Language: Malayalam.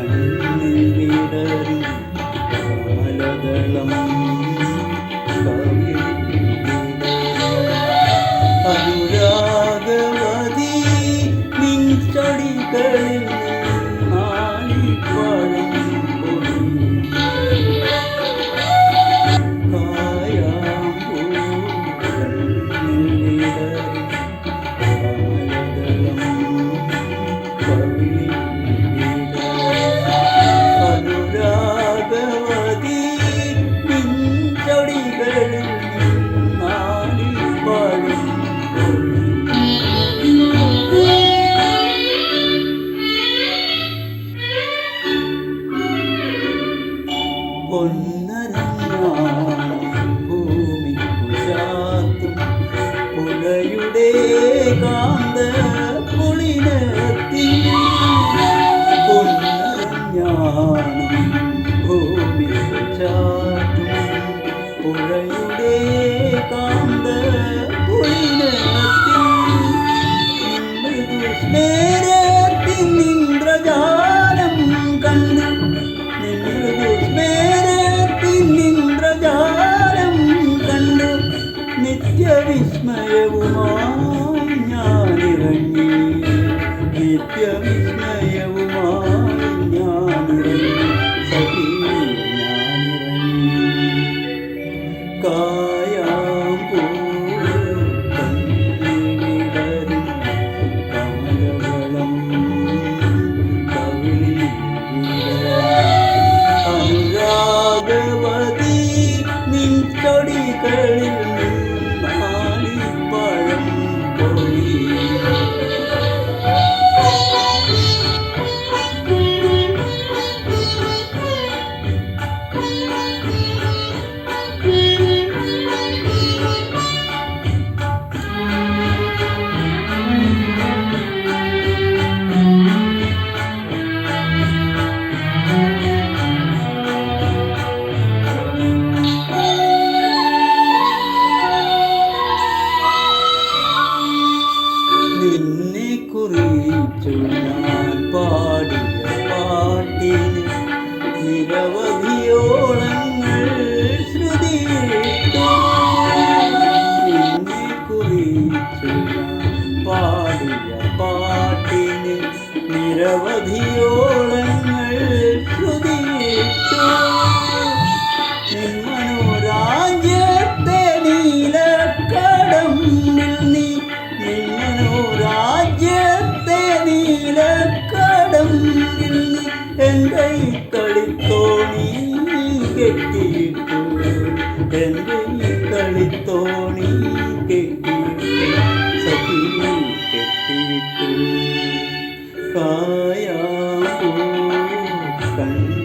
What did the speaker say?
കണ്ണിൽ വിടരും കമലദളം കവിളിൽ അനുരാഗവതി നിൻ ചടികളിൽ നാളിപ്പഴം അനുരാഗവതി നിൻ ചടികളിൽ നാളിപ്പഴം പൊന്നരഞ്ഞാണം ഭൂമിക്കു ചാർത്തും പുലയുടെ കാന്ത കുളിരത്തിൽ പൊന്നരഞ്ഞാണം ഭൂമിക്കു ചാർത്തും പുലയുടെ കാന്ത കുളിരത്തിൽ സ്മേരത്തിൻ ഇന്ദ്രജാലം കണ്ട് ഇന്ദ്രജാലം കണ്ട് നിത്യവിസ്മയവുമായി ഞാനിറങ്ങി നിത്യവിസ്മയവുമായി ഞാനിറങ്ങി സഖി ഞാനിറങ്ങി കായാമ്പൂ കണ്ണിൽ കമലവളം കവിളിൽ അനുരാഗവതി നിൻ ചടികളിൽ നാളിപ്പഴം പോയി നിന്നെ കുറിച്ചു ഞാൻ പാടിയ പാട്ടിന് നിരവധിയോളങ്ങൾ ശ്രുതിയിട്ടു നിന്നെ കുറിച്ചു ഞാൻ പാടിയ പാട്ടിന് നിരവധിയോളങ്ങൾ ശ്രുതിയിട്ടു നിൻ മനോരാജ്യത്തെ നീലക്കടമ്പിൽ നീ രാജ്യത്തെ നീലക്കടമ്പിൽ എൻ്റെ ഈ കളിത്തോണി കെട്ടിയിട്ടു എൻ്റെ ഈ കളിത്തോണി കെട്ടിയിട്ടു സഖി കെട്ടിയിട്ടു കായാമ്പൂ കണ്ണിൽ